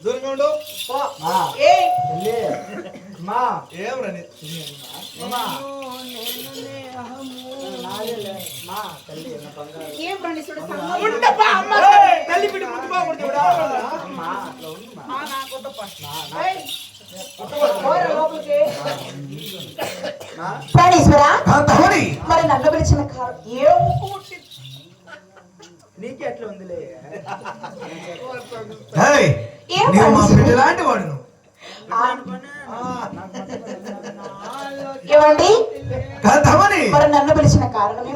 దూరంగా ఏం రని మరి నన్ను పిలిచిన నీకే ఎట్లా ఉందిలే లాంటి వాడు ఏమండి మరి నన్ను పిలిచిన కారణమే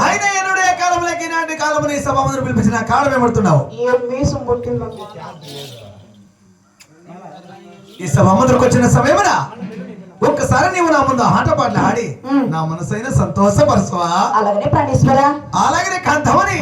ఆయన ఎన్నుడే కాలంలోకి నాటి కాలంలో ఈ సభామందులు పిలిపించిన కాలం ఏమడుతున్నావు ఈ సభామందులకు వచ్చిన సమయమున ఒక్కసారి నీవు నా ముందు ఆటపాటలు ఆడి నా మనసైన సంతోషపరచవా? అలాగనే ప్రాణేశ్వరా, అలాగనే కాంతమని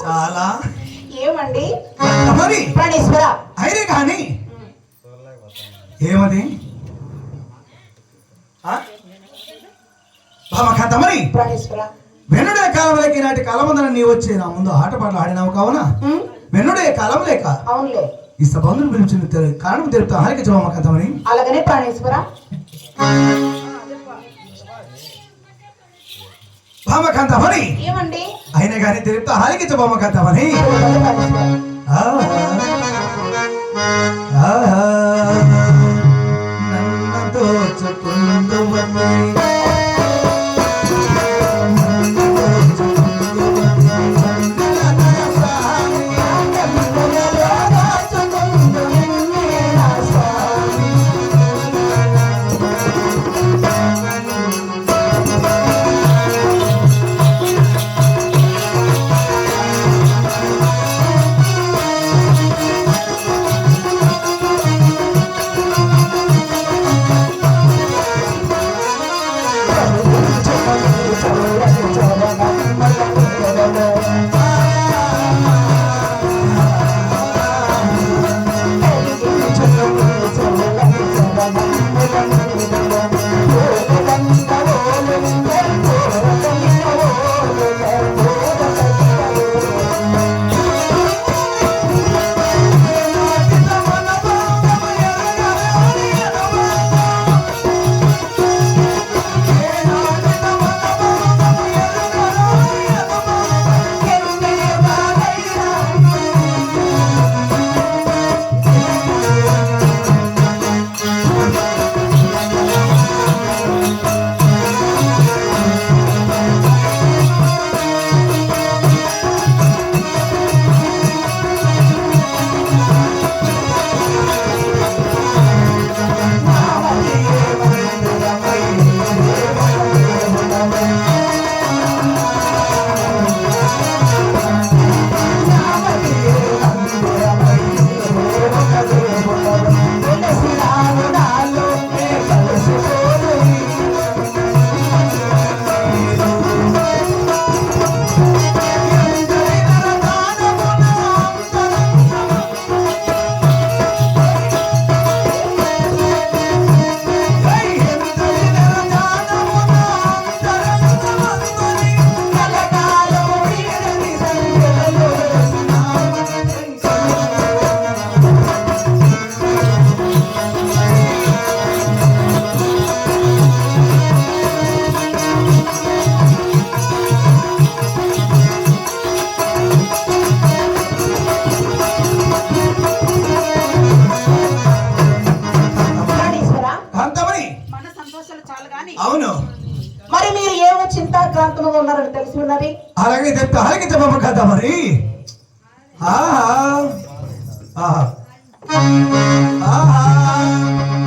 చాలా ఏమండి ప్రాణేశ్వర అయిరే కానీ ఏమది బామకాంతమని ప్రాణేశ్వర వెన్నుడే కాలంలోకి నాటి కాలమందన నీ వచ్చి నా ముందు ఆటపాటలు ఆడినావు కావున వెన్నుడే కాలం లేక అవునులే ఈ సబంధులు పిలిచిన కారణం తెలుపుతా హాయిక బామకాంతమని అలాగనే ప్రాణేశ్వర బామకాంతమని ఏమండి అయినా కానీ తెలుపుతా హాయిక బామకాంతమని నన్ను దోచుకుందువని చెప్పాలి కానీ అవును. మరి మీరు ఏమో చింతాక్రాంతముగా ఉన్నారని తెలిసి ఉన్నది. అలాగే చెప్తే అలాగే చెప్పమ్మ కదా మరి. ఆహా ఆహా ఆహా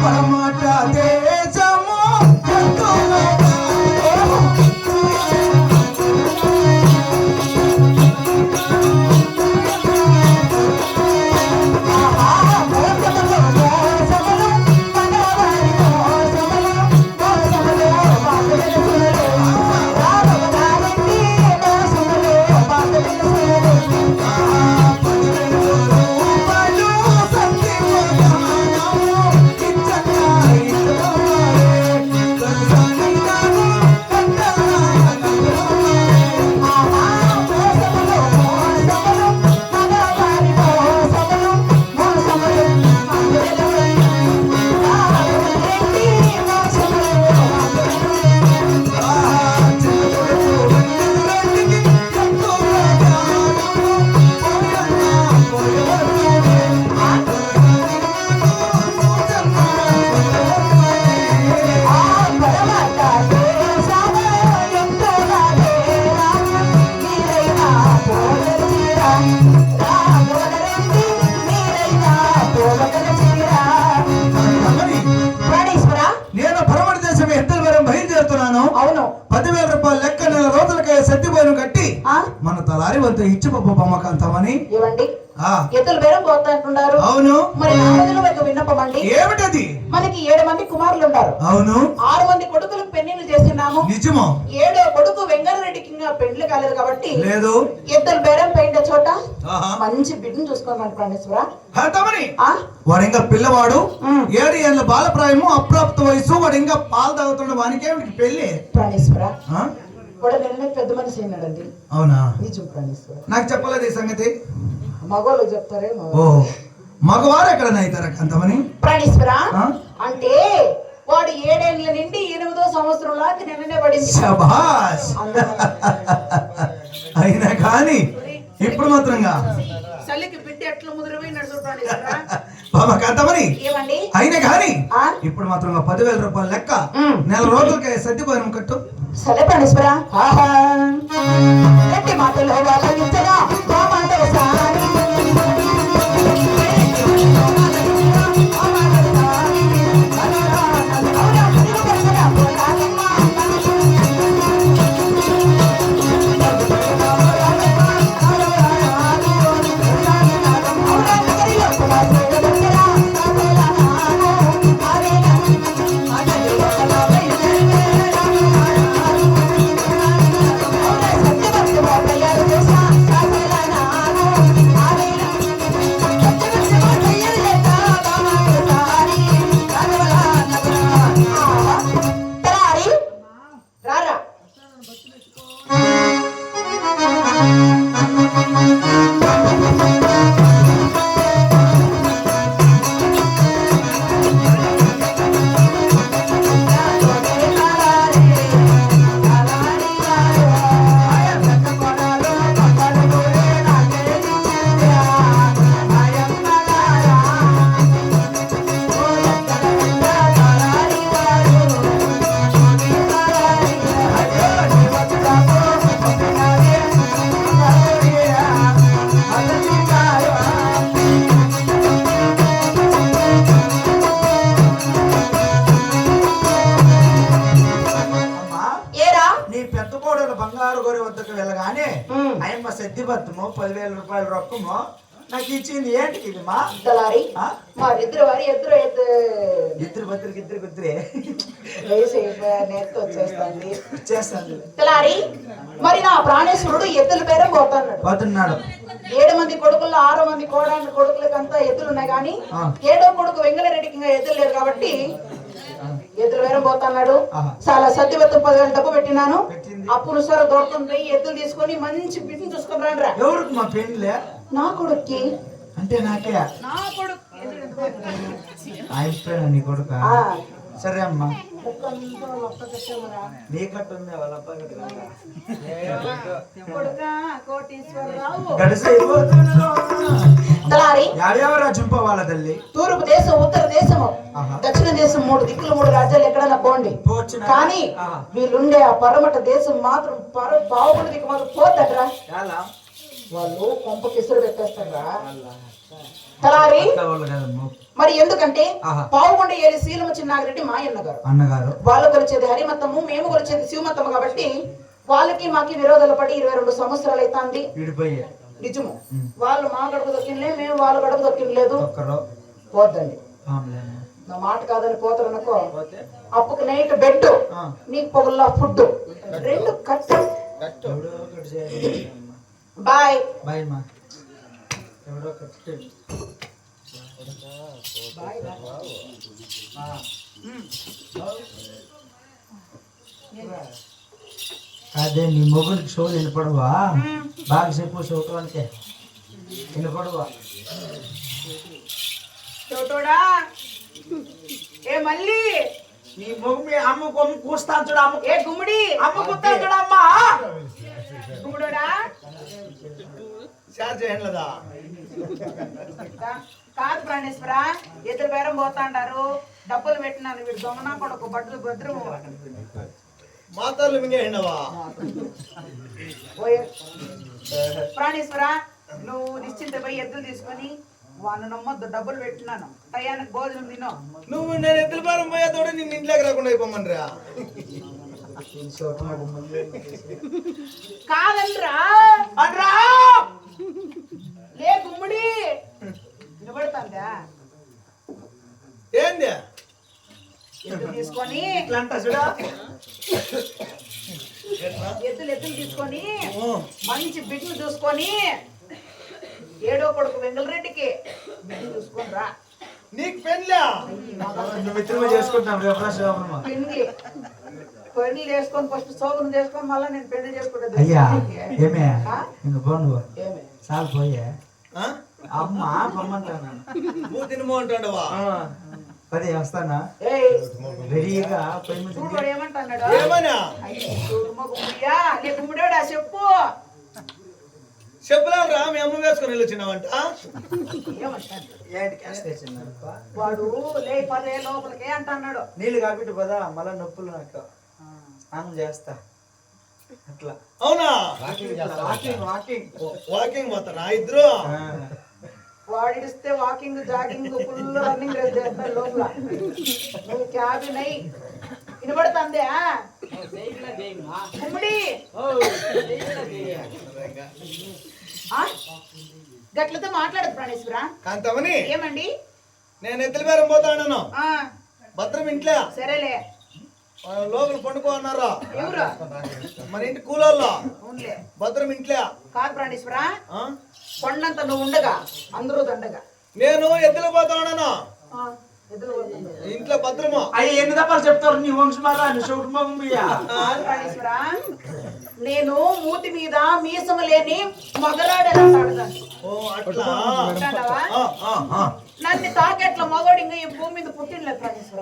పరమాట దేశము నేను పరమటి దేశం ఎద్దల వరం బయలుదేరుతున్నాను. అవును. 10,000 రూపాయలు లెక్క నెల రోజులకే సత్తిపోయిన కట్టి మన తలారి వంతు ఇచ్చి బొమ్మకంతామని. ఇవ్వండి. ఆ ఎద్దులు బేరం పోతుంటున్నారు. అవును. మరి నా వదిన ఒక విన్నపం అండి. ఏమిటది? మనకి 7 మంది కుమారులు ఉన్నారు. అవును. 6 మంది కొడుకులకు పెళ్లిళ్ళు చేస్తున్నాము. నిజమో? 7వ కొడుకు వెంగళరెడ్డికి ఇంకా పెళ్లి కాలేదు కాబట్టి లేదు. ఎద్దులు బేరం పోయిన చోట ఆహా. మంచి బిడ్డను చూసుకోమని ప్రాణేశ్వర. వాడు ఇంకా పిల్లవాడు, 7 ఏళ్ళ బాలప్రాయము, అప్రాప్త వయసు. వాడు ఇంకా పాలు తాగుతుండే వానికి పెళ్లి. ప్రాణేశ్వర కూడా నిన్నే పెద్ద మనిషి అయినాడండి. అవునా? నిజం ప్రాణేశ్వర. నాకు చెప్పలేదు ఈ సంగతి. మగవాళ్ళు చెప్తారేమో. ఓ మగవారు ఎక్కడ అవుతారా కాంతమని? ప్రాణేశ్వర అంటే వాడు 7 ఏళ్ల నుండి 8వ సంవత్సరం లాగా నిన్ననే పడింది. శభాష్. అయినా కానీ ఇప్పుడు మాత్రంగా చలికి బిడ్డ ఎట్లా ముదిరిపోయినాడు ప్రాణేశ్వర. బాబా కాంతమని ఏమండి? అయినా కానీ ఇప్పుడు మాత్రంగా 10,000 రూపాయలు లెక్క నెల రోజులకే సర్దిపోయిన కట్టు. సరే ప్రాణేశ్వర. గట్టి మాటలో వాళ్ళించరా మా మాటలు సారి బంగారు గోరి వద్దకు వెళ్ళగానే ఆయమ్మ సద్దిబద్దము 10,000 రూపాయల రొక్కము నాకు ఇచ్చింది. ఏంటికి ఇది మా దళారి? మా ఇద్దరు వారి ఇద్దరు ఇద్దరే నేర్తో వచ్చేస్తుంది చేస్తాను. దళారి మరి నా ప్రాణేశ్వరుడు ఎద్దుల పేరు పోతున్నాడు. 7 మంది కొడుకుల్లో 6 మంది కొడుకులకంతా ఎద్దులు ఉన్నాయి కానీ 7వ కొడుకు వెంగళరెడ్డికి ఇంకా ఎద్దులు లేరు కాబట్టి ఎద్దులు వేరే పోతున్నాడు. చాలా సత్యవత్తం 10,000 డబ్బు పెట్టినాను. అప్పుడు సార్ దొరుకుతుంది ఎద్దులు తీసుకొని మంచి బిడ్డను చూసుకొని రండి. ఎవరికి మా పెళ్ళి? నా కొడుక్కి. అంటే నాకే? నా కొడుకు నీ కొడుక? సరే అమ్మా కుక్కంతా లొక్క కట్టేవరా నీకట్టుంది వాళ్ళ అబ్బా కట్టుకుందా కొడుకా కోటీశ్వరరావు గడిసి అయిపోతున్నా తలారి యాడెవరా చింపవాళ్ళ తల్లి తూర్పు దేశం ఉత్తర దేశము ఆహా. దక్షిణ దేశం 3 దిక్కులు 3 రాజ్యాలు ఎక్కడైనా పోండి పోవచ్చునా? కానీ ఆహా. వీళ్ళుండే ఆ పరమట దేశం మాత్రం బావుగుడి దిక్కు మాత్రం పోద్దట్రా ఎలా వాళ్ళు కొంప కిసురు పెట్టేస్తారా తలారి వాళ్ళు కదమ్మా మరి ఎందుకంటే ఆహా. పావుగొండ ఏలి శీలము చిన్నాగిరెడ్డి మాయన్న గారు అన్నగారు వాళ్ళు కొలిచేది హరిమతము మేము కొలిచేది శివమతము కాబట్టి వాళ్ళకి మాకి విరోధాలు పడి 22 సంవత్సరాలు అవుతుంది విడిపోయే నిజము వాళ్ళు మా గడుపు దొక్కినలే మేము వాళ్ళ గడుపు దొక్కినలేదు ఒక్కరు పోద్దండి ఆమ్లేమ్మా. నా మాట కాదని పోతారనుకో పోతే అప్పుకు నైట్ బెడ్ ఆ. నీకు పొగల్లో ఫుడ్ 2 కట్టు ఎవడో ఒకటి చేయాలి అమ్మా. బాయ్ బాయ్ మా ఎవడో ఒకటి అదే నీ మొగుడికి షో వినపడవా బాగా చెప్పు చూడటానికి వినపడవా చోటోడా ఏ మళ్ళీ నీ మొగ్గు మీ అమ్మ కొమ్ము కూస్తాను చూడు అమ్మ ఏ గుమ్మడి అమ్మ కూస్తాను చూడు అమ్మా గుమ్మడోడా షేర్ చేయండి లేదా కాదు ప్రాణేశ్వర ఎదురు బేరం పోతాండారు డబ్బులు పెట్టినాను వీడు దొంగనా కొడుకు బట్టలు భద్రము మాతర్లు మింగేయండవా ప్రాణేశ్వర నువ్వు నిశ్చింత పోయి ఎద్దులు తీసుకొని వాళ్ళు నమ్మొద్దు డబ్బులు పెట్టినాను టయానికి భోజనం తిను నువ్వు నేను ఎద్దుల భారం పోయేతోడు నిన్ను ఇంట్లోకి రాకుండా అయిపోమనరా కాదనరా అడ్రా లే గుమ్మడి నిలబడుతుందా ఏంది ఎద్దులు తీసుకొని ఇట్లా అంట చూడా ఎద్దులు తీసుకొని మంచి బిడ్డలు చూసుకొని 7వ కొడుకు వెంగళరెడ్డికి బిడ్డలు చూసుకొని రా నీకు పెళ్ళా నువ్వు మిత్రమే చేసుకుంటాం రేపు శోభనమా పెళ్లి చేసుకొని ఫస్ట్ సోగును చేసుకొని మళ్ళీ నేను పెళ్లి చేసుకుంటా అయ్యా ఏమే ఇంక పో నువ్వు ఏమే చాలు పోయే అమ్మ పొమ్మంటాను నువ్వు తినమో అంటాడవా పది వస్తానా ఏయ్ రెడీగా పొయ్యి మీద చూడు వాడు ఏమంటున్నాడు ఏమన్నా చూడుమో గుమ్మడియా లే గుమ్మడోడా చెప్పు చెప్పులేం రా మీ అమ్మ వేసుకొని వెళ్ళొచ్చినావంట ఏమంటాడు ఏంటి క్యాష్ తెచ్చిందనుకో వాడు లే పదే లోపలికి అంటున్నాడు నీళ్ళు కాబట్టి పదా మళ్ళా నొప్పులు నాకు స్నానం చేస్తా అట్లా అవునా వాకింగ్ వాకింగ్ వాకింగ్ పోతారా ఇద్దరు వాడిస్తే walking jogging full running race చేస్తాడు లోపల నువ్వు క్యాబిన్ అయ్యి వినబడుతుందే గుమ్మడి గట్లతో మాట్లాడదు ప్రాణేశ్వర కాంతమని ఏమండి నేను ఎద్దుల బేరం పోతాను ఆ భద్రం ఇంట్లో సరేలే లోపల పండుకో అన్నారా ఎవరు మన ఇంటి కూలోళ్ళు అవునులే భద్రం ఇంట్లో కాదు ప్రాణేశ్వర ఆ? కొండంత నువ్వు ఉండగా అందరూ దండగా నేను ఎద్దులు పోతాను ఎదురు పోతుంది. ఇంట్లో భద్రము అయ్యి ఎన్ని దఫాలు చెప్తారు నీ వంశమారా నీ కుటుంబయ్యా కాదు ప్రాణేశ్వర నేను మూతి మీద మీసము లేని మగరాడని ఓ అట్లా అంటావా ఆ, ఆ, ఆ. నన్ను తాకెట్ల మగోడు ఇంకా ఈ భూమి మీద పుట్టినలే ప్రాణేశ్వర